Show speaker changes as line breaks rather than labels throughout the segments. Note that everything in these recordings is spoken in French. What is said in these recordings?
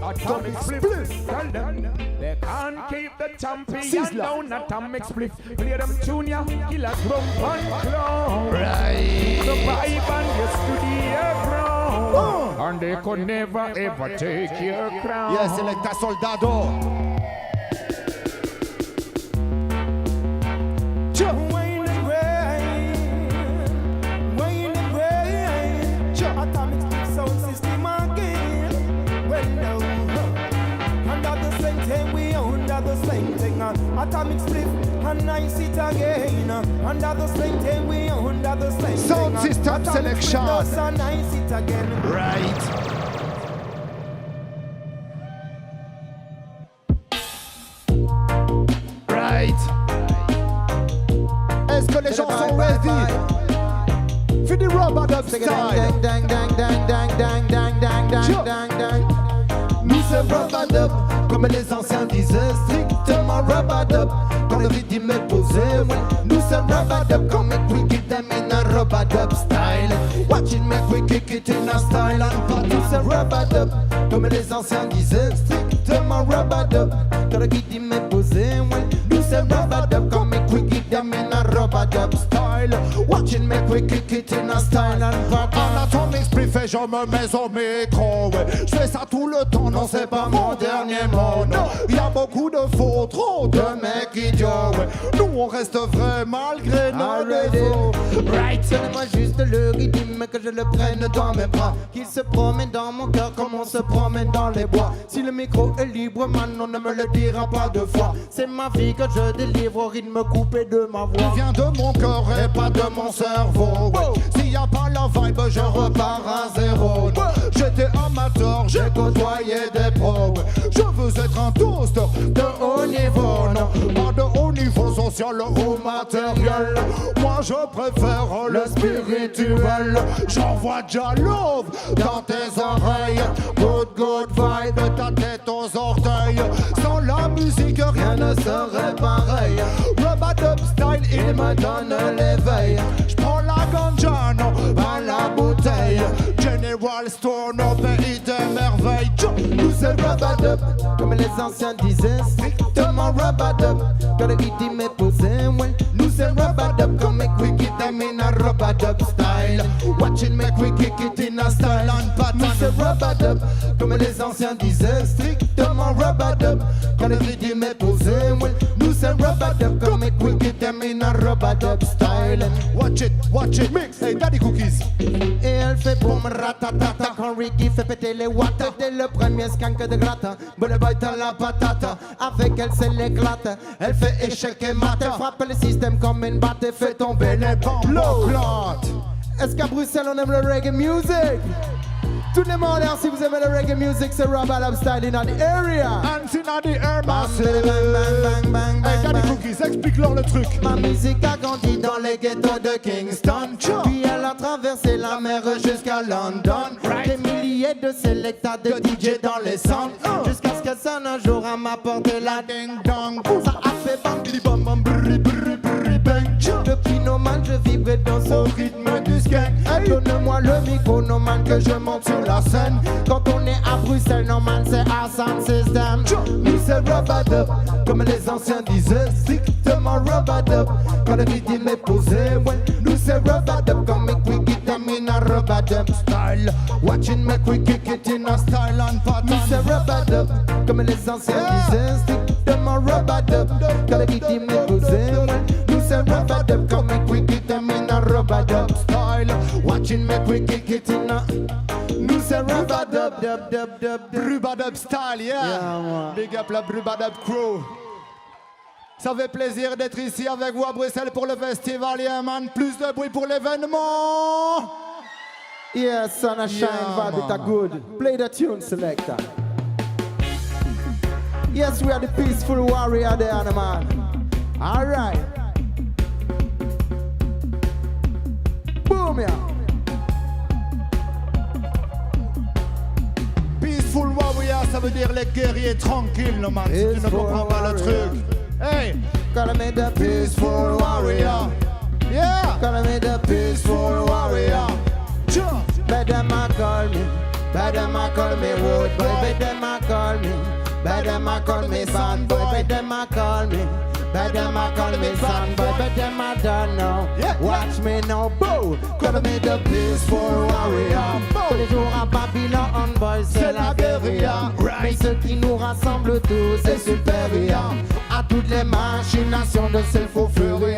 Atomic Spliff. Tell them they can't keep the champion down. Atomic Spliff. Play them junior, killer drum and clown.
Right.
Survive and yes to the ground. And they could never ever take your crown.
Yes, Selecta Soldado.
Atomic Split, and I sit again. Under the same thing, we under the same
Sound system selection.
And I sit again.
Right. Right. Est-ce que les gens sont ready? Fini Rubber Dub style.
Dang, dang, dang, dang, dang, dang, dang, dang, dang, dang, dang. Nous sommes Rubber Dub, comme les anciens disaient, strictement Rubber Dub. Quand le rythme est posé, nous sommes Rubber Dub, comme we kick them in a Rubber Dub style. Watching me, we kick it in a style and nous sommes Rubber Dub, comme les anciens disaient, strictement Rubber Dub. Quand le rythme est posé, nous sommes Rubber Dub, comme we kick them in a Rubber Dub style. Watching me, we kick it in a style and
Atomic Spliff et je me mets au micro, ouais. Je fais ça tout le temps, non c'est pas mon dernier mot, non. Y'a beaucoup de faux, trop de mecs idiots, ouais. Nous on reste vrai malgré nos défauts.
Right, donne-moi juste le rythme que je le prenne dans mes bras. Qu'il se promène dans mon cœur comme on se promène dans les bois. Si le micro est libre, man, on ne me le dira pas deux fois. C'est ma vie que je délivre au rythme coupé de ma voix.
Il vient de mon cœur et pas de mon cerveau, ouais. S'il y a pas la vibe, je repars à zéro. J'étais amateur, j'ai côtoyé des pros, ouais. Je veux être un toaster de haut niveau, non. Pas de haut niveau social ou matériel. Moi je préfère le spirituel. J'envoie déjà love dans tes oreilles. Good vibe de ta tête aux orteils. Sans la musique rien ne serait pareil. Rubber Dub style, il me donne l'éveil. J'prends la ganja, non, pas la bouteille. General Store, au pays des merveilles.
Nous c'est Rubber Dub, comme les anciens disaient, strictement Rubber Dub. Quand le rythme est posé, nous c'est Rubber Dub, comme we kick them in a Rubber Dub style. Watching me, we kick it in a style and pattern. Nous c'est Rubber Dub, comme les anciens disaient, strictement Rubber Dub. Quand le rythme est posé, nous c'est Rubber Dub, comme we kick them in a Rubber Dub style.
Watch it, mix, hey Daddy Cookies.
Et elle fait boum ratatata quand Ricky fait péter les watts. Dès le premier skank de gratte, bonne boy dans la patate. Avec elle c'est l'éclate, elle fait échec et mat. Elle frappe le système comme une batte et fait tomber les bombes. Est-ce qu'à Bruxelles on aime le reggae music? Tout le monde, si vous aimez le reggae music, c'est Rubber Dub style in the area.
And in the air, massive.
Bang, bang, bang,
Hey
bang,
Daddy
bang.
Cookies, explique-leur le truc.
Ma musique a grandi dans les ghettos de Kingston. Puis elle a traversé la mer jusqu'à London. Des milliers de sélectas de DJ dans les centres. Jusqu'à ce que sonne un jour à ma porte la ding-dong. Ça a fait bam, bidi bam bam, brrri, brrri, brrri, bang. Depuis No Man, je vibrais dans ce rythme du skank. Donne-moi le micro, No Man, que je monte sur la scène. Quand on est à Bruxelles, No Man, c'est our sound system. Nous c'est Rubber Dub, comme les anciens disaient, strictement Rubber Dub. Quand le rythme est posé, nous c'est Rubber Dub, comme we kick them in a Rubber Dub style. Watching me, we kick it in a style and pattern. Nous c'est Rubber Dub, comme les anciens disaient, strictement Rubber Dub. Quand le rythme est posé, nous c'est Rubber Dub, comme we kick them in a Rubber Dub style. Watching me, we kick it in a. Nous c'est Rubber Dub, dub, dub, dub, dub.
Rubber Dub style, yeah. Big up la Rubber Dub crew. Ça fait plaisir d'être ici avec vous à Bruxelles pour le festival, yeah man. Plus de bruit pour l'événement.
Yes, sun and shine, vibe it a good. Play the tune, selector. Yes, we are the peaceful warrior there, man. All right. Boom, yeah.
Peaceful warrior, ça veut dire les guerriers tranquilles, no man. Si tu ne comprends pas le truc. Hey,
Gotta make the peaceful warrior.
yeah.
Gotta make the peaceful warrior. Better ma call me wood boy. Better ma call But them a call me son boy. But them a call me. But them a call me son boy. But them a don't know. Watch me now, boo. Call me the peaceful warrior. Tous les jours à Babylone, boy, c'est la guérilla. Mais ce qui nous rassemble tous, c'est supérieur à toutes les machinations de ces faux furieux.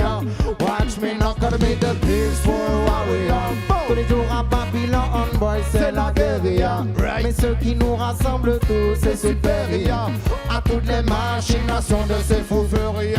Watch me now, call me the peaceful warrior. Tous les jours à Babylone, boy, c'est la guérilla. Mais ce qui nous rassemble tous, c'est supérieur à toutes les machinations de ces faux furieux.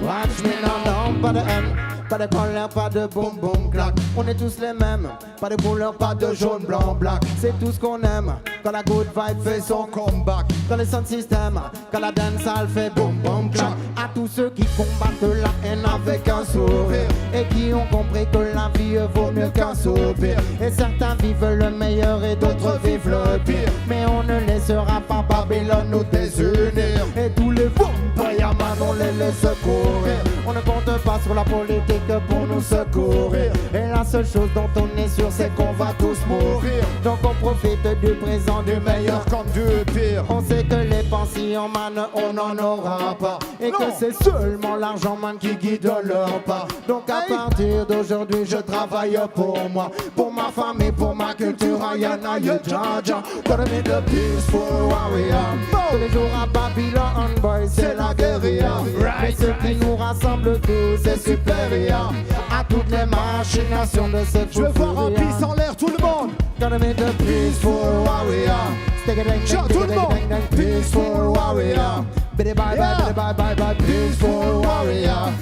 Watch me now, non, pas de haine, pas de colère, pas de boum boum clac. On est tous les mêmes, pas de couleur, pas de jaune, blanc, black. C'est tout ce qu'on aime, quand la good vibe fait son comeback. Quand le sound system, quand la dancehall fait boum boum clac. À tous ceux qui combattent la haine avec un sourire et qui ont compris que la vie vaut mieux qu'un soupir. Et certains vivent le meilleur et d'autres vivent le pire. Mais on ne laissera pas Babylone nous désunir. Et tous les vampires, on les laisse courir. On ne compte pas sur la politique pour nous secourir. Et la seule chose dont on est sûr, c'est qu'on va tous mourir. Donc on profite du présent, du meilleur comme du pire. On sait que les pensions, man, on n'en aura pas. Et que c'est seulement l'argent, man, qui guide leur pas. Donc à partir d'aujourd'hui, je travaille pour moi, pour ma famille, pour ma culture. Ayana, Jaja, gotta be the peaceful warrior. Tous les jours à Babylone, boy, c'est la guérilla. Mais ce qui nous rassemble tous, c'est supérieur à toutes les machinations de ce fou.
Je veux voir un peace en l'air, tout le monde.
Gotta be the peaceful warrior.
Tout le monde.
Peaceful warrior. Bye bye bye bye bye bye. Peaceful warrior.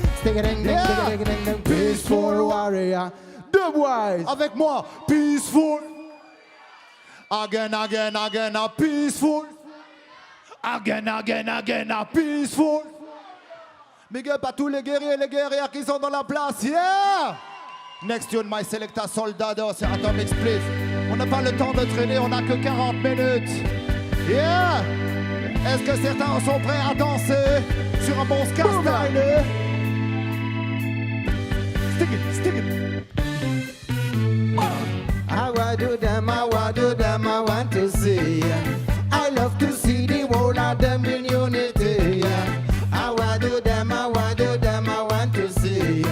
Peaceful warrior. The boys.
Avec moi, peaceful. Again, again, again, a peaceful. Again, again, again, a peaceful. Big up à tous les guerriers et les guerrières qui sont dans la place, yeah! Next tune, my selecta soldado, c'est Atomic Split. On n'a pas le temps de traîner, on n'a que 40 minutes. Yeah! Est-ce que certains sont prêts à danser sur un bon ska style? Stick it, stick it.
I want to them, I want to them, I want to see. I love to see the whole of them in unity. I want to them, I want to them, I want to see.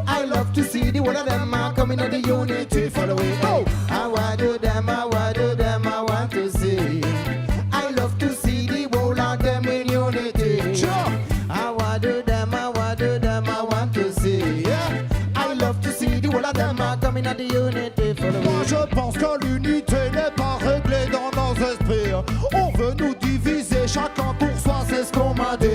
I love to see the whole of them coming in the unity. Follow it. Oh, I want to them, I want to them, I want to see. I love to see the whole of them in unity.
Sure.
I want to them, I want to them, I want to see. Yeah. I love to see the whole of them coming in the unity. Follow it.
Moi je pense que l'unité n'est pas réglée dans nos esprits. On veut nous diviser, chacun pour soi, c'est ce qu'on m'a dit.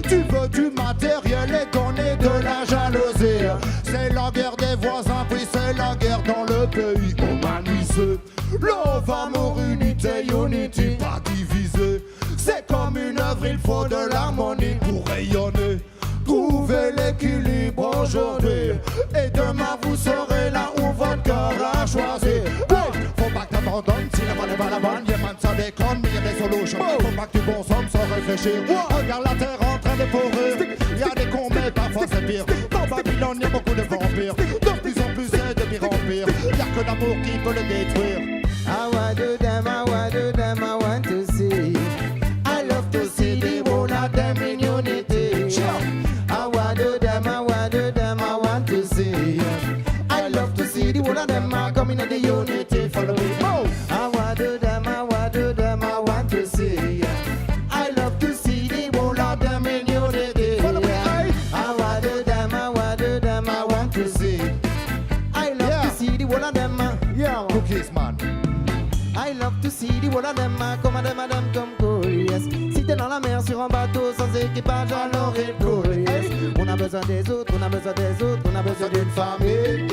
Tu veux du matériel et donner de la jalousie. C'est la guerre des voisins, puis c'est la guerre dans le pays. On m'a misé. Love, amour, unité, unity, pas divisé. C'est comme une œuvre, il faut de l'harmonie pour rayonner. Trouvez l'équilibre aujourd'hui. Et demain vous serez là où votre cœur a choisi. Hey, faut pas que t'abandonnes si la bonne est pas la bonne. Y'a man ça déconne mais y'a des solutions. Faut pas que tu consommes sans réfléchir. Regarde la terre en train de pourrir. Y'a des cons mais parfois c'est pire. Dans Babylone y'a beaucoup de vampires. De plus en plus c'est de pire en pire. Y'a que l'amour qui peut le détruire.
I want to them, I want to them, I want to see. I love to see the whole of them in unity. I want to them, I want to them, I want to see. I love to see the whole of them coming in the unity. Follow me. Oh. I want to them, I want to them, I want to see. I love to see the whole of them in unity.
Follow me.
I want to them, I want to them, I want to see. I love to see the whole of them. Yeah.
Cookies man.
I love to see the whole of them comme madame comme cool, yes. Si t'es dans la mer sur un bateau sans équipage, alors il coule, yes. On a besoin des autres, on a besoin des autres, on a besoin d'une famille.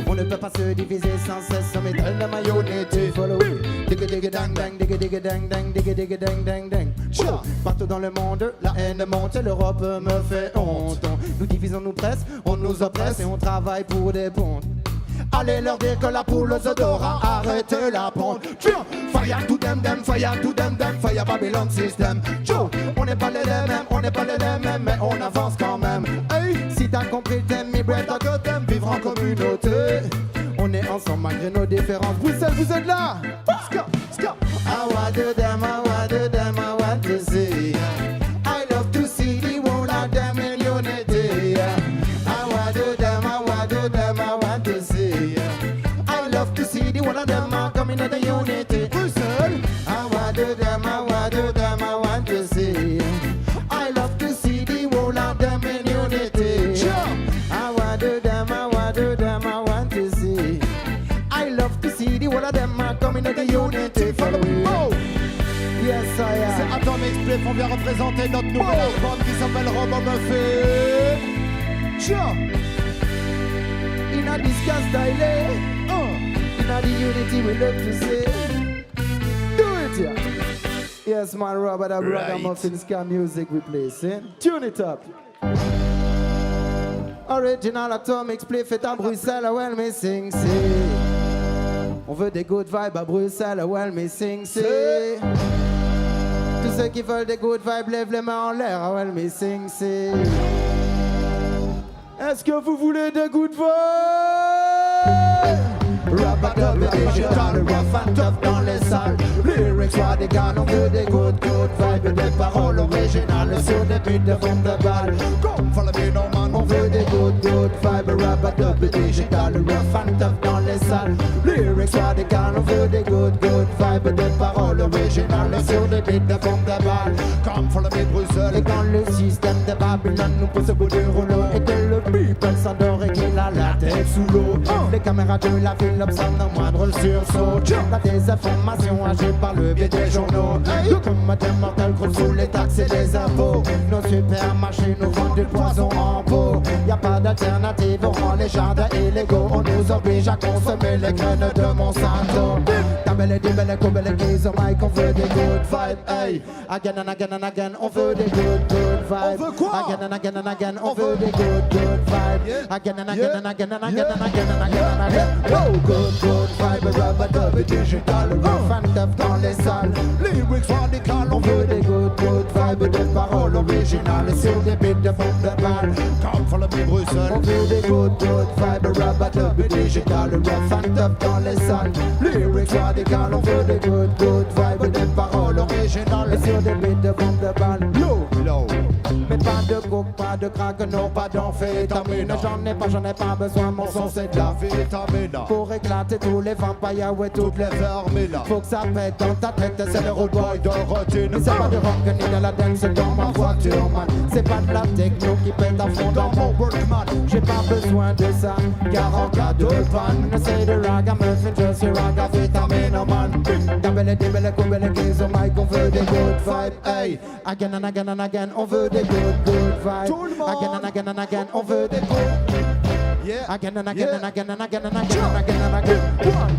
On ne peut pas se diviser sans cesse, on met de la mayonnaise. Follow it. Digga digga dang dang, digga digga dang dang, digga digga dang dang dang. Partout dans le monde, la haine monte, l'Europe me fait honte. Nous divisons, nous presse, on nous oppresse et on travaille pour des pontes. Allez leur dire que la poule se dora, arrêtez la ponte. Fire to them, fire to them, fire Babylon system. Joe, on n'est pas les mêmes, on n'est pas les mêmes, mais on avance quand même. Hey, si t'as compris le thème, mi bread, t'as que t'aimes vivre en communauté. On est ensemble malgré nos différences. Bruxelles, vous êtes là? Ska, ska. I want to them, I want to them, I want to see. coming to the unity for the way. Yes, I am.
C'est Atomic Spliff, on vient représenter notre nouvelle album qui s'appelle Robot Murphy. Tiens.
In a discuss style, in a the unity we love to say. Do it, yeah. Yes, man, Robert, that ragamuffin ska music we play, see? Tune it up. Original Atomic Spliff est à Bruxelles, well me sing, see. On veut des good vibes à Bruxelles, well me sing, see. Tous ceux qui veulent des good vibes, lèvent les mains en l'air, well me sing, see. Est-ce que vous voulez des good vibes? Rub-a-dub digital, rough and tough dans les salles. Lyrics radical, on veut des good vibes, des paroles originales sur des beats de fond de balle.
Come follow me, no man.
On veut des good vibes, rub-a-dub digital, rough and tough dans les salles. Lyrics radical, on veut des good vibes, des paroles originales sur des beats de fond de balle.
Come follow me, Bruxelles.
Et quand le système de Babylone nous pousse au bout du rouleau, et que le people s'endort et qu'il a la tête sous l'eau, les caméras de la ville observent nos moindres sursauts. La désinformation agit par le biais des journaux. Comme un mortel croule sous les taxes et les impôts. Nos supermarchés nous vendent du poison en pot. Y'a pas d'alternative, on rend les jardins illégaux. On nous oblige à consommer les graines de Monsanto. Tabelle et belle cobelle guise au mic, on veut des good vibes. Hey, again and again and again, on veut des good vibes.
On veut quoi?
Again and again and again, on veut des good vibes. Again and again and again and again and again and again and again. Oh, good vibe, rub-a-dub digital, rough and tough dans les salles.
Lyrics radical,
On veut des good vibes, des paroles originales sur des beats de fond de balle.
Come follow me,
On
Bruxelles.
veut des good vibes, rub-a-dub digital, rough and tough dans les salles. Lyrics radical, on veut des good vibes, des paroles originales sur des beats de fond de balle.
Low.
Mais pas de coke, pas de crack, non pas d'amphétamine. J'en ai pas besoin, mon son c'est de la vie.
Vitamine.
Pour éclater tous les vampires, ouais toutes les
Vermina.
faut que ça pète dans ta tête, c'est le road boy
De routine.
Mais c'est pas de rock ni de la dance dans ma voiture, man. C'est pas de la techno qui pète à fond dans mon workman. J'ai pas besoin de ça, car en cas de panne, c'est de ragamuffin, je suis ragavitamine, man. Dabelle, dibelle, coubelle, guise au mic, on veut des good vibes, hey. Again and again and again, on veut des good vibes.
Tout le monde.
Again and again and again, on veut des good.
Yeah.
Again and again and again and again and again and again and again.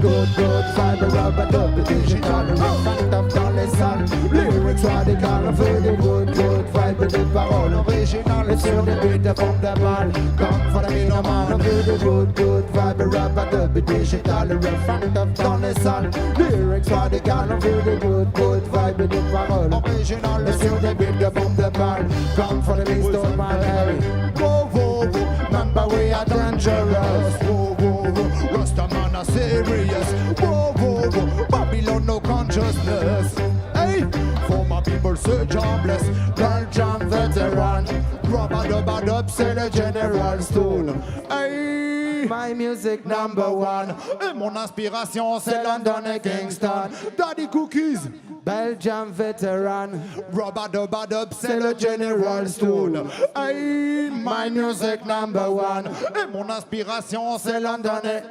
Good vibe, rub-a-dub digital, rough and tough dans les salles. Lyrics radical, on veut des good vibe, des paroles originales sur des beats de fond de balle. Come for the man, on veut des good vibe, rub-a-dub digital, rough and tough dans les salles. Lyrics radical, on veut des good vibe, des paroles originales sur des beats de fond de balle. Come for the stone man, hey.
Whoa, whoa, whoa.
Remember we are dangerous.
Whoa, whoa, whoa. Rastaman are serious. Whoa, whoa, whoa. Babylon no consciousness. Hey, for my people search jobless.
Belgium veteran.
Rub-a-dub-a-dub, c'est le General Stone. Hey,
My music number one.
et mon inspiration c'est London et Kingston. Daddy Cookies.
Belgium veteran.
Rub-a-dub-a-dub, c'est le General Stone. Hey,
My music number one.
et mon inspiration c'est London et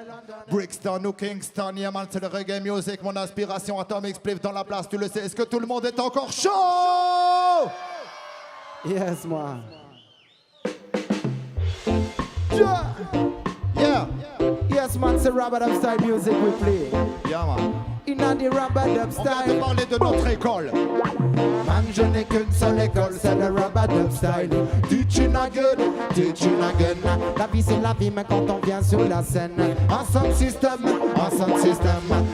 Brixton ou Kingston. Yeah man, c'est le reggae music. Mon inspiration Atomic Spliff dans la place, tu le sais. Est-ce que tout le monde est encore chaud?
Yes, moi.
Yeah.
Yes, man, c'est rub-a-dub style music we play.
Yeah man.
In the rub-a-dub
On vient de
style.
parler de notre école.
Man, je n'ai qu'une seule école, c'est le rub-a-dub style.
Teaching again.
Teaching again. La vie c'est la vie, mais quand on vient sur la scène, en sound system.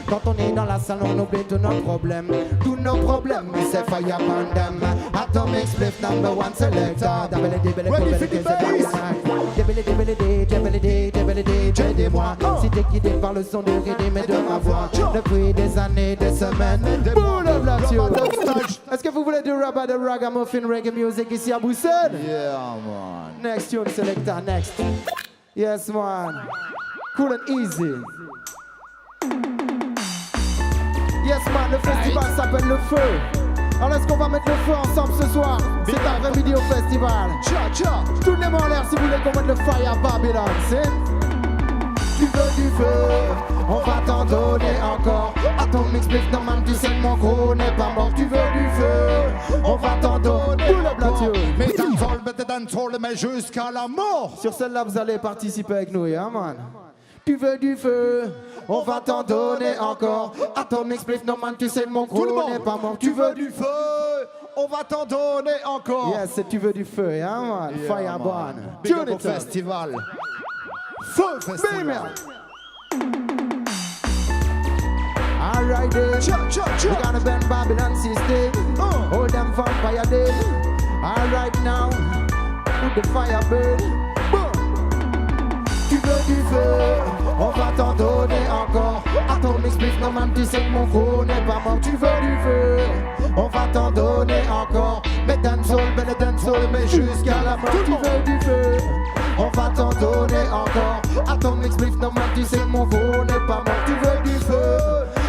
Quand on est dans la salle, on oublie tous nos problèmes. Tous nos problèmes, mais c'est fire pandem. Atomic Spliff number one selector.
Ready for the bass.
Aidez-moi, si t'es guidé par le son de rythme et de ma voix. Depuis des années, des semaines, full of love. Est-ce que vous voulez du rub-a-dub ragamuffin reggae music ici à Bruxelles?
Yeah man.
Next tune selector, next. Yes man. Cool and easy. Yes man, le festival s'appelle Le Feu. Alors est-ce qu'on va mettre le feu ensemble ce soir? C'est un vrai vidéo festival.
Cha cha.
Tout le monde en l'air si vous voulez qu'on mette le fire à Babylon, c'est? Tu veux du feu, on va t'en donner encore. Atomic Spliff, non man, tu sais que mon gros n'est pas mort. Tu veux du feu, on va t'en donner encore.
Mais dancehall, mais jusqu'à la mort.
Sur celle-là, vous allez participer avec nous, yeah man. Tu veux du feu, on va t'en donner encore. Atomic Spliff, non man, tu sais que mon gros n'est pas mort.
Tu veux du feu, on va t'en donner encore.
Yes, si tu veux du feu, yeah man.
Yeah,
Fireborn.
Big up au festival. Feu festival.
Alright then, we gonna bend Babylon system. Hold them vampire dead. Alright now, put the fire burn. Tu veux du feu, on va t'en donner encore. Atomic Spliff, non man, tu sais que mon gros n'est pas mort. Tu veux du feu, on va t'en donner encore. Mais dancehall, mais jusqu'à la mort. Tu veux du feu, on va t'en donner encore. Atomic Spliff, non man, tu sais que mon gros n'est pas mort. Tu veux du feu,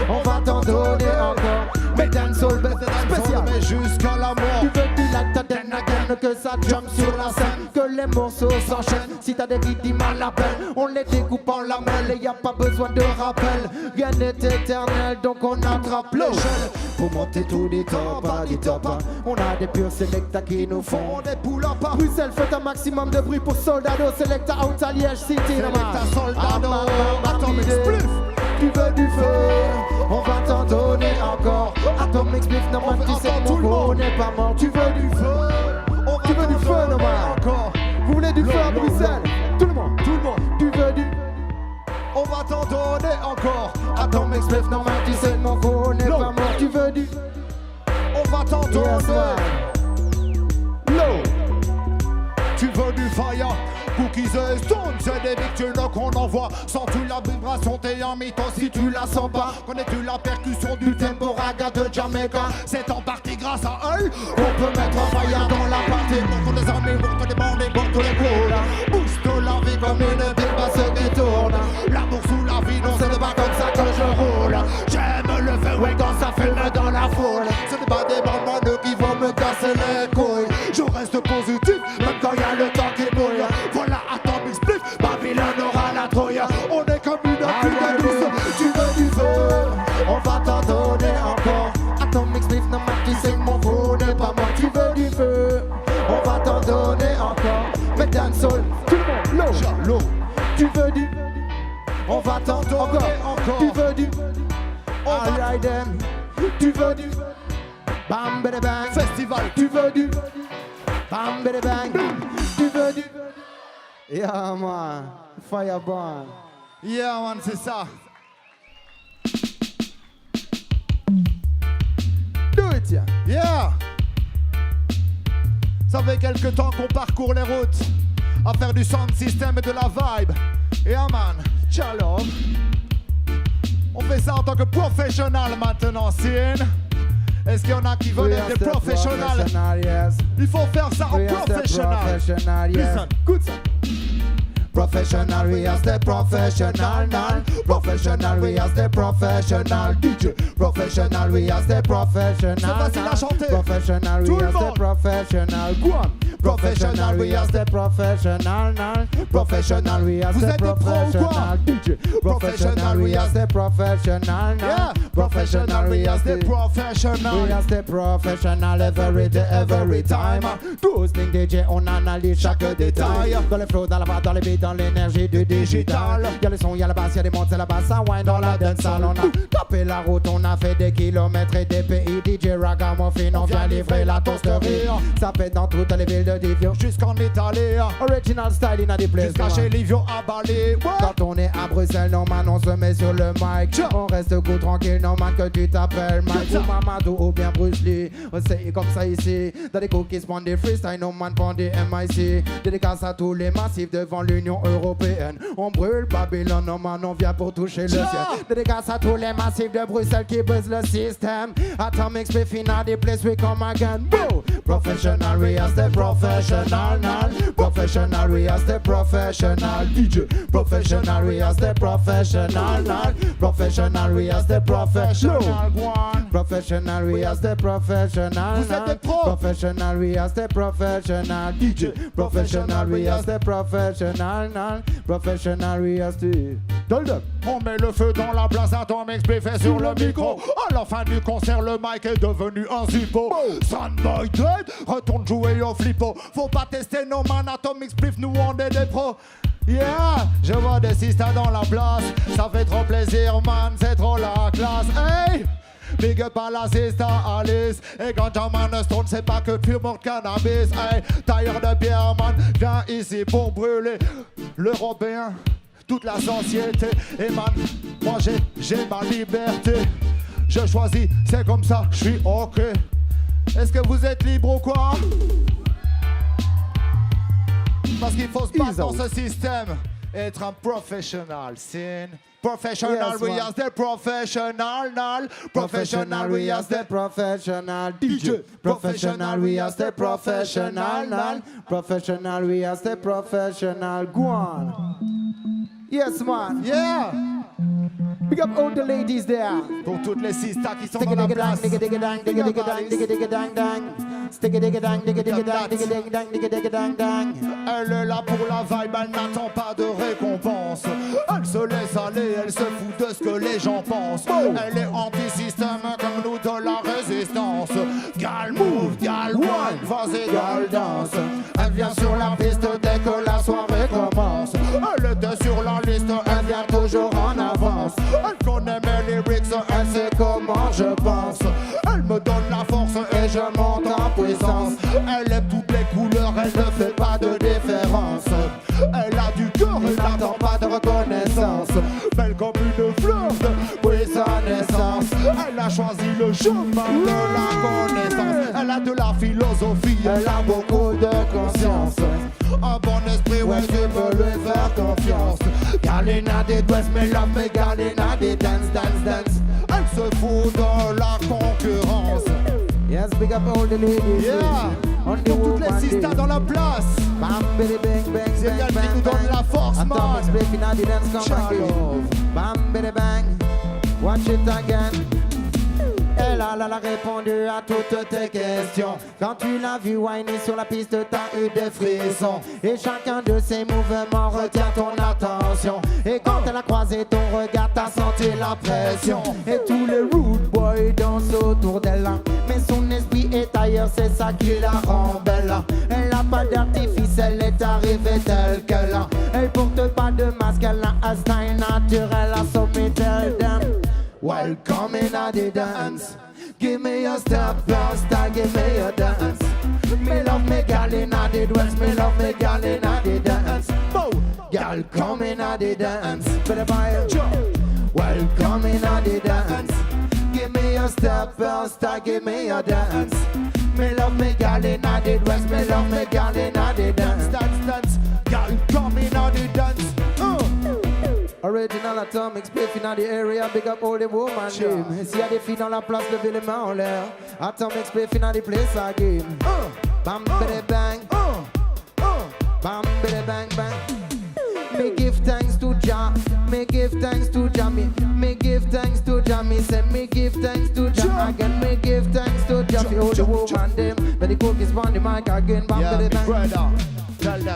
on va t'en donner encore. Mais dancehall, spécial,
mais jusqu'à la mort.
tu veux du like ta den again, que ça jump sur la scène, que les morceaux s'enchaînent. Si t'as des guides mal la peine, on les découpe en lamelles et y a pas besoin de rappel. Rien n'est éternel, donc on attrape l'échelle. Pour monter tous les tops, on a des purs selecta qui nous font des poules à pas. Bruxelles, faites un maximum de bruit pour Soldado, Selecta out à Liège City.
Selecta Soldado, Atomic Spliff.
Tu veux du feu, on va t'en donner encore. Atomic Spliff, non man, tu sais que mon gros n'est pas mort. Tu veux du feu, tu veux du feu, non man.
Encore.
Vous voulez du feu à Bruxelles? Tout le monde, tu veux du...
On va t'en donner encore.
Atomic Spliff, non man, tu sais que mon gros n'est pas mort. Tu veux du...
On va t'en donner.
Yes, man.
Low. Tu veux du fire. Cookies et Stones, c'est des victules qu'on envoie. Sens-tu la vibration, t'es en mytho si tu la sens pas. Connais-tu la percussion du tempo raga de Jamaica? C'est en partie grâce à eux qu'on peut mettre un fire dans la partie. Pour les amis, pour les bandits, pour tous les coups. Booste la vie comme une bille basse qui tourne. L'amour sous la vie, non, ce n'est pas comme ça que je roule. J'aime le feu, ouais, quand ça fume dans la foule. Ce n'est pas des bandes qui vont me casser les couilles. Je reste positif, même quand y a le temps qui mouille. Voilà Atomic Spliff, Babylone aura la trouille. On est comme une putain douce.
Tu veux du feu, on va t'en donner encore. Atomic Spliff, non man, tu sais que mon gros n'est pas mort. Tu veux du feu, on va t'en donner encore. Mais dancehall, tout le monde, low. Tu veux du... On va t'en donner encore. Tu veux du... Alright then. Tu veux du... Bam bada bang.
Festival.
Tu veux du... Bam bada bang. Tu veux du... Yeah man, Fireborn.
Yeah man, c'est ça.
Do it yeah.
Yeah. Ça fait quelques temps qu'on parcourt les routes à faire du sound system et de la vibe. Yeah man, ciao. On fait ça en tant que professionnel maintenant, Sin. Est-ce qu'il y en a qui veulent être des professionnels?
Yes.
Il faut faire ça en professionnel.
Listen, good son. Professional, we as the professional, professional, we as the professional DJ. Professional, we as the professional.
C'est facile à chanter.
Professional,
Tout
we
le
as
monde.
the professional. Go on. Professional, we as the professional, professional, we as
Vous
the
êtes des pros ou quoi?
professional DJ. Professional, we as the professional,
Yeah.
professional, we as the
professional.
we as the professional every day, every time. 12 lignes DJ, on analyse chaque détail. Dans les flows, dans la barre, dans les beats, dans l'énergie du digital. Y'a le son, y'a la basse, y'a des montes, c'est la basse, ça wine dans la dance hall. On a tapé la route, on a fait des kilomètres et des pays. DJ Ragamuffin, on vient livrer la toasterie. Ça pète dans toutes les villes de Divio.
Jusqu'en Italie.
Original style, in a des places.
Jusqu'à chez Livio à Bali.
Quand on est à Bruxelles, non man, on se met sur le mic. On reste cool, tranquille, non man, que tu t'appelles Mike ou Mamadou ou bien Bruce Lee. C'est comme ça ici. Dans les cookies, prend des freestyle, non man, prend des MIC. Dédicace à tous les massifs devant l'Union Européenne. On brûle Babylone, non man, on vient pour toucher le ciel. Dédicace à tous les massifs de Bruxelles qui brisent le système. Atomic Spliff in a the place we come again. Boo! Professional, we as the professional. Professional, we as the professional DJ. Professional, we as the professional. Professional, we as the professional one. Professional, we as the professional.
Vous êtes des pros.
Professional, we as the professional DJ. Professional, we as the professional. Professional, we are still.
On met le feu dans la place, Atomic Spliff est sur le micro. À la fin du concert, le mic est devenu un zippo. Soundboy Dread retourne jouer au flippo. Faut pas tester nos man, Atomic Spliff, nous on est des pros. Yeah, je vois des sisters dans la place. Ça fait trop plaisir, man, c'est trop la classe. Hey! Big up à la sister Alice. Et quand Jaman Stone, c'est pas que pur mort cannabis. Hey, tailleur de pierre, man, viens ici pour brûler l'européen, toute la société. Et man, moi j'ai ma liberté. Je choisis, c'est comme ça, je suis ok. Est-ce que vous êtes libre ou quoi? Parce qu'il faut se battre dans ce système. Être un professionnel, c'est professional, we are the professional, professional, we are the
professional DJ, professional, we are the professional, professional, we are the professional. Go on. Yes, man.
Yeah.
Big up all the ladies there.
Pour toutes les sisters qui sont dans la place.
Stick it, dang, dang. Stick it, dang, dang, dang.
Elle est là pour la vibe, elle n'attend pas de récompense. Elle se laisse aller, elle se fout de ce que les gens pensent. Elle est anti-système comme nous de la résistance. Gal move, gal one, vas-y gal danse. Elle vient sur la piste dès que la soirée commence. Elle était sur la liste, elle vient toujours en avance. Elle connaît mes lyrics, elle sait comment je pense. Elle me donne la force et je monte en puissance. Elle aime toutes les couleurs, elle ne fait pas de différence. Elle a du cœur, elle n'attend pas de reconnaissance. Belle comme une fleur de naissance. Elle a choisi le chemin de la connaissance. Elle a de la philosophie, elle a beaucoup de conscience. Un bon esprit, ouais, tu peux lui faire confiance. Galina des douces, mais l'homme, mais Galina des dance. Elle se fout de la concurrence.
Yes, big up all the ladies.
Yeah,
on the
toutes les sisters dans la place.
Bam, bidi, bang, bang,
C'est elle qui nous donne la force, man.
Bam, bidi, bang. Watch it again. Elle a répondu à toutes tes questions. Quand tu l'as vu whiner sur la piste, t'as eu des frissons. Et chacun de ses mouvements retient ton attention. Et quand elle a croisé ton regard, t'as senti la pression. Et tous les rude boys dansent autour d'elle. Mais son esprit est ailleurs, c'est ça qui la rend belle. Elle n'a pas d'artifice, elle est arrivée telle qu'elle a. Elle porte pas de masque, elle a un style naturel. So me tell them, welcome in a the dance. Give me your step, give me your dance. Me love me gal in a the dance, me love me gal in a the dance. Gal come in a the dance, better buy a jump. Welcome in a the dance. Give me your step, give me your dance. Me love me gal in a the dance, me love me gal in a the dance. Dance, gal come in a the dance. Original Atomic Spliff in the area, big up all the woman sure. S'il y a des filles dans la place, levez les mains en l'air. Atomic Spliff in the place again. Bam, bidi, bang. Bam, bidi, bang, bang. Me give thanks to Jah, me give thanks to Jah, me give thanks to Jah, me say me give thanks to Jah again, me give thanks to Jah for all the woman them, but the cook is on the mic again, bam, bidi, bang.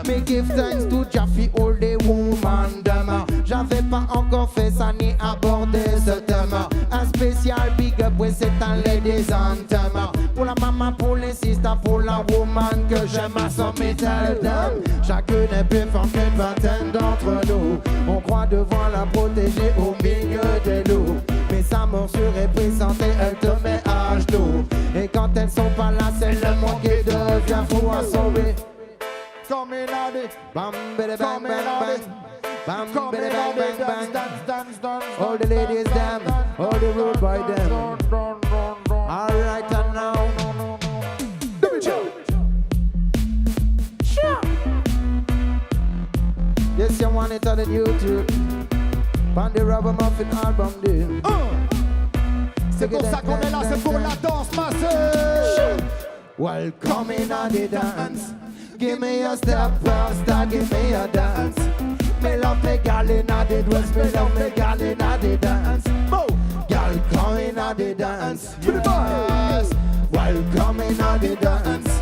Me give thanks to Jah for all the woman them. J'avais pas encore fait ça ni abordé ce thème. Un spécial big up, ouais c'est un ladies anthem. Pour la maman, pour les sisters, pour la woman que j'aime à son tell them. Chacune est plus fort qu'une vingtaine d'entre nous. On croit devoir la protéger au milieu des loups. Mais sa morsure est puissante et elle te met à genoux. Et quand elles sont pas là, c'est le monde qui devient fou à sauver.
Come in a the,
bam, bidi, bang, bang, bang. Bam,
come
bidi,
in
bang,
a the
bang, bang.
dance.
All the ladies them, all the rude boy them. Alright and now. Yes, you want it on the YouTube. On the Rubber Muffin album, dude.
C'est pour ça qu'on est là, c'est pour la danse massive.
Welcome in on the dance. Give me your step, give me your dance. Me love me gal in a the dance, me love me gal in a the dance. Gal come in a the dance. Yes. Welcome in a the dance.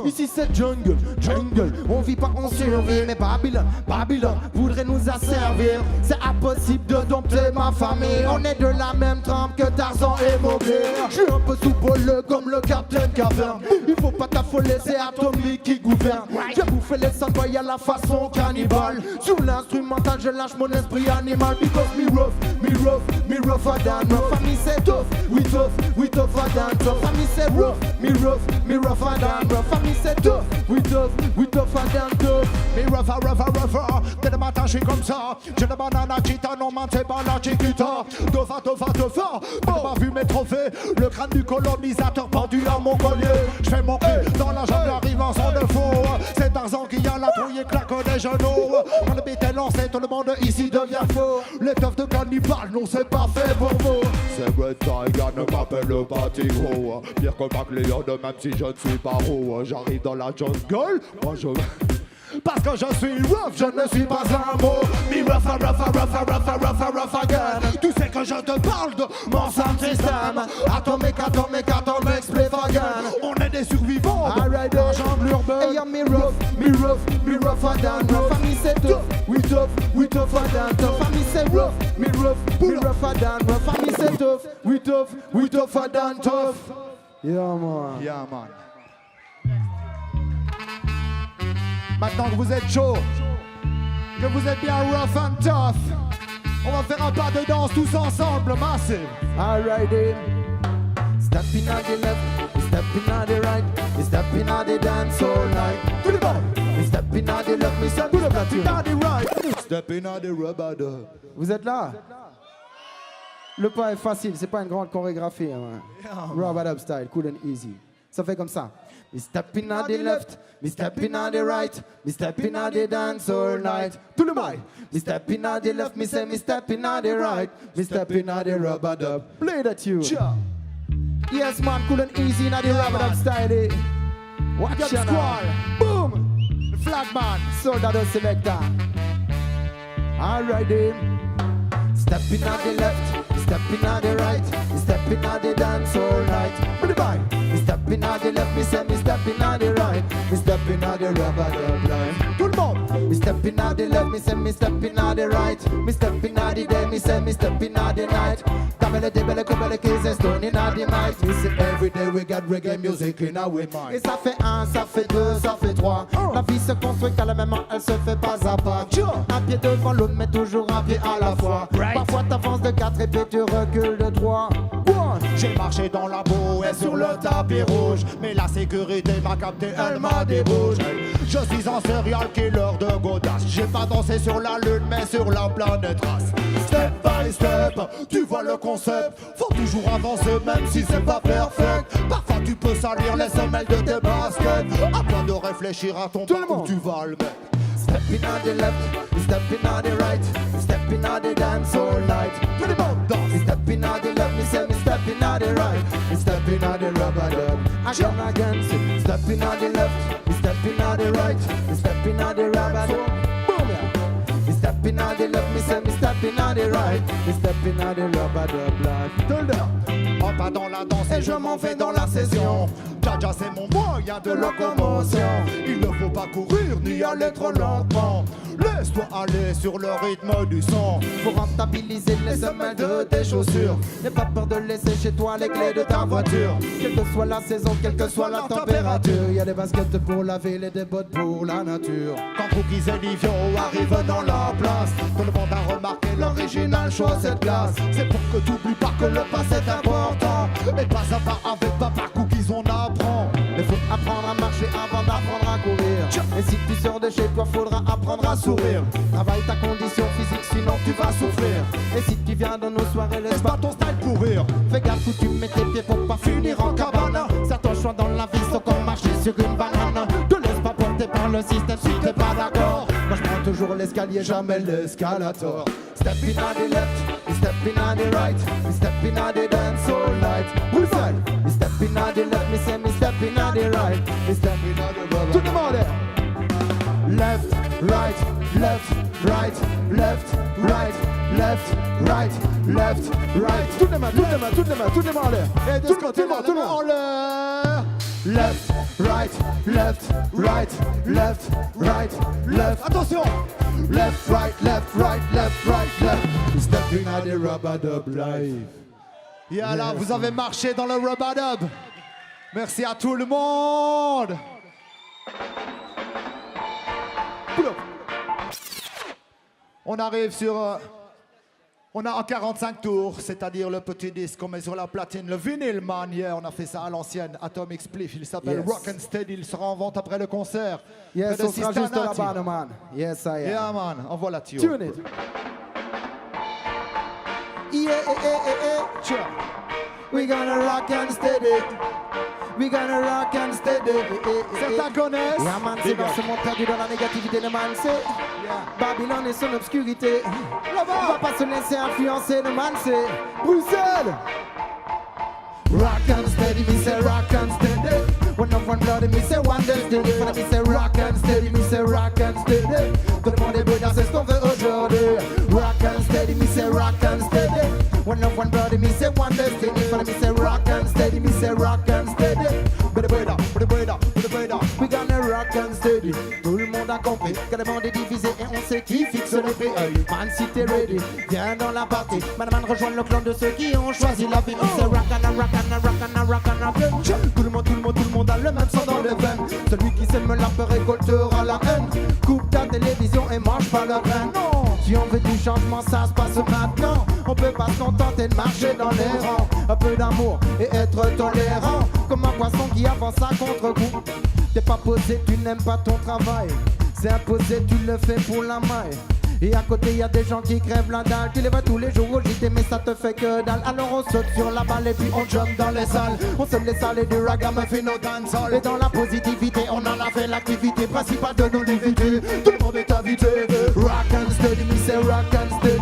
Ici c'est jungle, jungle. On vit pas, on survit. Mais Babylone, Babylone voudrait nous asservir. C'est impossible de dompter ma famille. On est de la même trempe que Tarzan et Mowgli. Je suis un peu sous-boleux comme le Captain Caverne. Il faut pas t'affoler, c'est Atomique qui gouverne. J'ai bouffé les sandboys à la façon cannibale. Sur l'instrumental, je lâche mon esprit animal. Because me rougher than rough. Famille c'est tough, we tougher than tough. Famille c'est rough, me rougher than rough. Famille c'est tough, we tougher than tough.
Me rougher. Dès le matin, je suis comme ça. J'ai le banana chita, non man, c'est pas la chiquita. Devant. Bon, m'a vu mes trophées. Le crâne du colonisateur pendu à mon collier. Je fais mon cul dans la jungle, arrive en son de faux. C'est Tarzan qui a la trouille et claque des genoux. On le bête est lancé, tout le monde ici devient faux. L'étoffe de cannibale, non, c'est pas fait pour vous. C'est Red Tiger, ne m'appelle pas Tigro. Pire que MacLeod, même si je ne suis pas roux. J'arrive dans la jungle, moi je... Parce que je suis rough, je ne suis pas un mot. Me rough again. Tu sais que je te parle de mon sound system. Atomic, spliff again. On est des survivants de la jungle urbaine.
Hey, me rougher than rough. Famille c'est tough, we tougher than tough. Famille c'est rough, me rougher than rough. Famille c'est tough, we tougher than tough.
Yeah man. Maintenant que vous êtes chaud, que vous êtes bien rough and tough, on va faire un pas de danse tous ensemble, massive.
Alright then. Stepping on the left, stepping on the right, stepping on the dance all night.
To the ball.
Stepping on the left, stepping on the right.
Stepping on the rubber dub.
Vous êtes là? Le pas est facile, c'est pas une grande chorégraphie. Hein. Rubber dub style, cool and easy. Ça fait comme ça. Me stepping on the left, me stepping on the right, me stepping on the dance all night. To the mic. Me stepping on the left, me say me stepping on the right, me stepping on the rubber dub. Play that tune.
Cha.
Yes man, cool and easy in the rubber dub style. Eh? Watch
Get
ya
squall.
now. Boom.
Flagman.
Soldado selector. Alright then. Stepping on the left, stepping on the right, stepping on the dance all night. Put it back. Stepping on the left, me say me stepping on the right, me stepping on the rubber dub line.
Tout le monde.
Me stepping on the left, me say me stepping on the right, me stepping on the day, me say me stepping on the night. Tabelle debelle comme le keys and stone in the mic. Me say every day we got reggae music in our mind. Et ça fait 1, ça fait 2, ça fait 3. La vie se construit à la même main, elle se fait pas à pas. Un pied devant l'autre, mais toujours un pied à la fois. Parfois t'avances de 4 et puis tu recules de 3.
J'ai marché dans la boue et sur le tapis rouge, mais la sécurité m'a capté, elle m'a débouché. Je suis un serial killer de godasse. J'ai pas dansé sur la lune mais sur la planète race. Step by step, tu vois le concept. Faut toujours avancer même si c'est pas perfect. Parfois tu peux salir les semelles de tes baskets. À toi de réfléchir à ton pas où tu vas le mettre.
Stepping on the left, stepping on the right, stepping on the dance all night.
Tout le monde danse.
Stepping on the left, me say me stepping on the right, me stepping on the rubber dub. Again, stepping on the left, me stepping on the right, me stepping on the rubber dub. Boom yeah. Me stepping on the left, me say me stepping on the right, me stepping on the rubber dub life.
Tout le monde. En pas dans la danse et je m'en vais dans la session. Jaja c'est mon moyen de locomotion. Il ne faut pas courir ni aller trop lentement. Laisse-toi aller sur le rythme du son.
Pour rentabiliser les semelles de tes chaussures. N'aie pas peur de laisser chez toi les clés de ta voiture. Quelle que soit la saison, quelle que soit la température. Y a des baskets pour la ville et des bottes pour la nature.
Quand Cookies et Livio arrivent dans la place, tout le monde a remarqué l'original choix cette classe. C'est pour que t'oublies pas que le passé est important. Et pas à pas avec Papa Cookies on apprend.
Mais faut apprendre à marcher avant d'apprendre à courir. Et si tu sors de chez toi, faudra apprendre à sourire. Travaille ta condition physique, sinon tu vas souffrir. Et si tu viens dans nos soirées, laisse pas ton style pourrir. Fais gaffe où tu mets tes pieds pour pas finir en cabane. Certains choix dans la vie sont comme marcher sur une banane. Te laisse pas porter par le système si t'es pas d'accord. Moi je prends toujours l'escalier, jamais l'escalator. Stepping on the left, stepping on the right, stepping on the dance all night. Who's that? Stepping on the left, me say me stepping on the right, me stepping on the rubber. To the body. Left, right, left, right, left, right, left, right, left, right. Tout le monde, tout le monde, tout le monde, tout le monde en l'air. Tout le monde en l'air.
left, right, left, right, left, right, left. Attention! Left, right, left, right, left, right, left. Stepping at the rub-a-dub live. Et là, vous avez marché dans le rub-a-dub. Merci à tout le monde. On arrive sur... on a en 45 tours, c'est-à-dire le petit disque, on met sur la platine, le vinyle man, yeah, on a fait ça à l'ancienne, Atomic Spliff, il s'appelle Rock and Steady, il sera en vente après le concert.
Yes, on sera juste là-bas, man. Yes, I am.
Yeah, man, envoie la tune.
Tune it.
Sure.
We gonna rock and steady. We gonna rock and steady.
Certains connaissent.
Yeah, man, c'est dans ce monde perdu dans la négativité, le man, c'est Babylone et son obscurité. On va pas se laisser influencer, le man, c'est Bruxelles. Rock and steady, me say rock and steady. One of one blood, me say one destiny. When me say rock and steady, me say rock and steady. Tout le monde est brûlant, c'est ce qu'on veut aujourd'hui. Rock and steady, me say rock and steady. One of one blood, me say one destiny. When me say rock and steady, me say rock and steady. We gonna rock and steady. Tout le monde a compris que le monde est divisé et on sait qui fixe les pays. Man, si t'es ready, viens dans la partie. Man, rejoindre le clan de ceux qui ont choisi la vie. C'est rock and rock and rock and rock and rock. Tout le monde a le même sang dans les veines. Celui qui sème la peur récoltera la haine. Coupe ta télévision et mange pas le grain. Si on veut du changement, ça se passe maintenant. On peut pas se contenter de marcher dans les rangs. Un peu d'amour et être tolérant. Comme un poisson qui avance à contre-coup. T'es pas posé, tu n'aimes pas ton travail. C'est imposé, tu le fais pour la maille. Et à côté y a des gens qui crèvent la dalle. Tu les vois tous les jours au JT mais ça te fait que dalle. Alors on saute sur la balle et puis on jump dans les salles. On sème les salles et du ragamuffin au dancehall. Et dans la positivité on en a fait l'activité principale de nos invités. Tout le monde est invité. Rock and steady, me say rock and steady.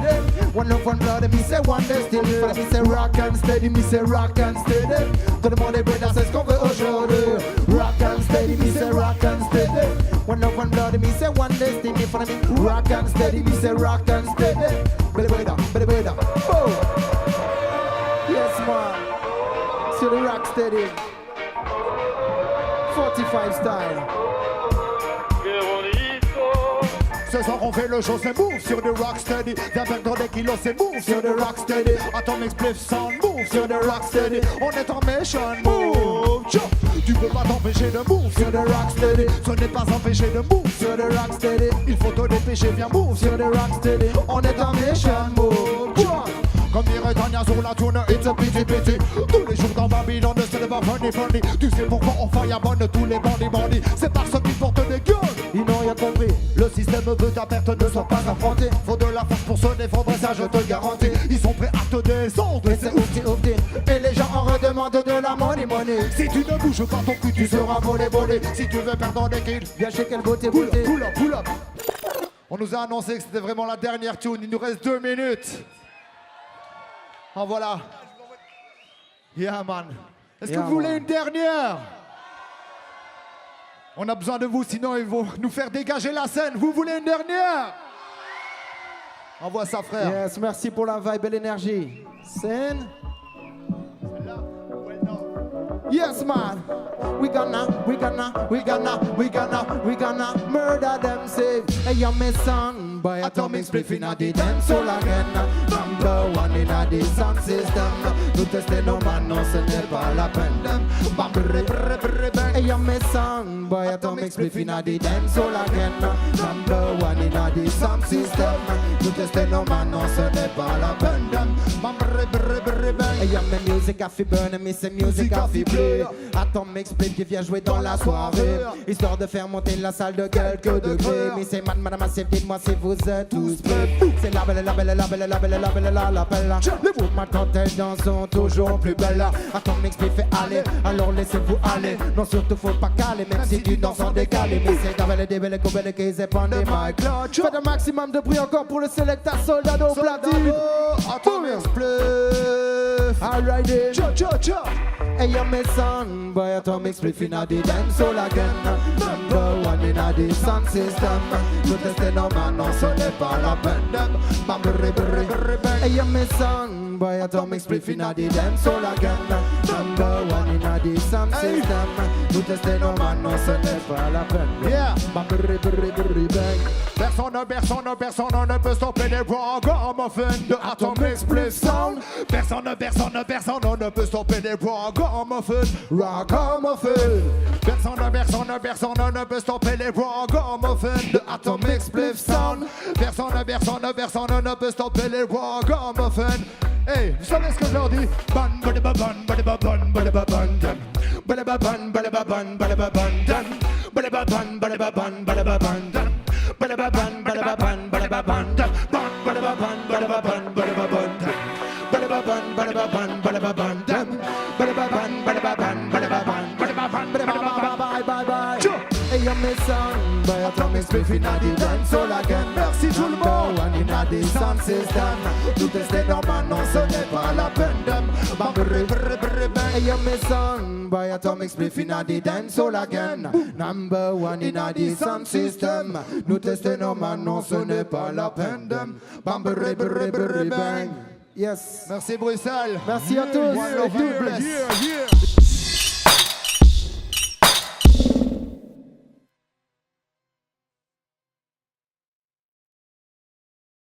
One love, one blood, me say one destiny. Me say rock and steady, me say rock and steady. Tout le monde est brûlant, c'est ce qu'on veut aujourd'hui. Rock and steady, me say rock and steady. One love, one blood, me say one destiny. For me, rock and steady, me say rock and steady. Better. Oh. Yes, man. So the rock steady. 45 style.
Ce soir on fait le show, c'est move sur the Rocksteady. D'un verre dans des kilos, c'est move sur the Rocksteady. Atomic Spliff sound move sur the Rocksteady. On est en mission move. Tu peux pas t'empêcher de move sur the Rocksteady. Ce n'est pas empêché de move sur the Rocksteady. Il faut te dépêcher, viens move sur the Rocksteady. On est en mission move. Comme dirait Tania sur la tourne, it's a pity. Tous les jours dans Babylone, c'est pas funny. Tu sais pourquoi on firebonne tous les bandits. C'est parce qu'ils portent des gueules.
Ils n'ont rien compris.
Le système veut ta perte, ne sois pas affronté. Faut de la force pour se défendre, ça je te le garantis. Ils sont prêts à te descendre.
Et c'est ouf. Et les gens en redemandent de la money.
Si tu ne bouges pas ton cul, tu seras volé. Si tu veux perdre des kills,
viens chez quelle beauté.
Pull up. On nous a annoncé que c'était vraiment la dernière tune. Il nous reste 2 minutes. En voilà. Yeah, man. Est-ce que vous voulez une dernière? On a besoin de vous, sinon ils vont nous faire dégager la scène. Vous voulez une dernière? Envoie ça, frère.
Yes, merci pour la vibe et l'énergie. Scène. Yes, man. We gonna murder them, say. Hey, you're my son, boy. Atomic Spliff inna the dance hall again. Number one inna the sound system. Nous tester nos man, non, ce n'est pas la peine. Hey, you're my son, boy. Atomic Spliff inna the dance hall again. Number one inna the sound system. Nous tester nos man, non, ce n'est pas la peine. Hey, you're my music, I feel burn, me say music, I feel play. Atomic Spliff qui vient jouer dans la soirée, histoire de faire monter la salle de quelques degrés. Mais c'est madame assez, dites-moi si vous êtes tous prêts. C'est la belle. Les mouvements quand elles dansent sont toujours plus belles. Atomic Spliff fait aller, alors laissez-vous aller. Non, surtout faut pas caler, même si tu danses en décalé. Mais c'est d'avale des belles coupelles qui s'épandent des mics. Faites un maximum de bruit encore pour le Selecta Soldado Platine.
Atomic Spliff.
Alright in. Hey, you're my son, boy. Atomic Spliff inna the dance hall again. Number one inna the sound system. Nous tester nos man, non, ce n'est pas la peine. Hey, Hey, you me son, boy, atomic spliff inna the dance all again. Number one inna the sound system. Nous tester nos manos, ce n'est pas la peine.
Yeah.
Bang.
Personne ne peut stopper les ragamuffins de Atomic Spliff Sound. Personne ne peut stopper les ragamuffins. Ragamuffin. Personne ne peut stopper les ragamuffins de Atomic Spliff Sound. Personne ne peut stopper les ragamuffins. Hey, vous savez ce que je leur dis? Ban, balibaban, balibaban, balibaban, dan. Balibaban, balibaban, balibaban, dan. Balibaban, balibaban, balibaban, dan. Balibaban, balibaban, balibaban, dan. Ban, balibaban, balibaban, balibaban, dan. Balibaban, balibaban, balibaban, dan. Balibaban, balibaban, balibaban, balibaban, balibaban.
Bye, bye, bye. Hey, you me son, boy, atomic spliff inna the dance all again.
Merci tout le monde.
Number one inna the sound system. Nous tester nos manos, ce n'est pas la peine d'em. Hey, you me son, boy, atomic spliff inna the dance all again. Number one inna the sound system. Nous tester nos manos, ce n'est pas la peine d'em. Bang. Yes.
Merci Bruxelles.
Merci à tous.
One love,
God bless.
Yeah.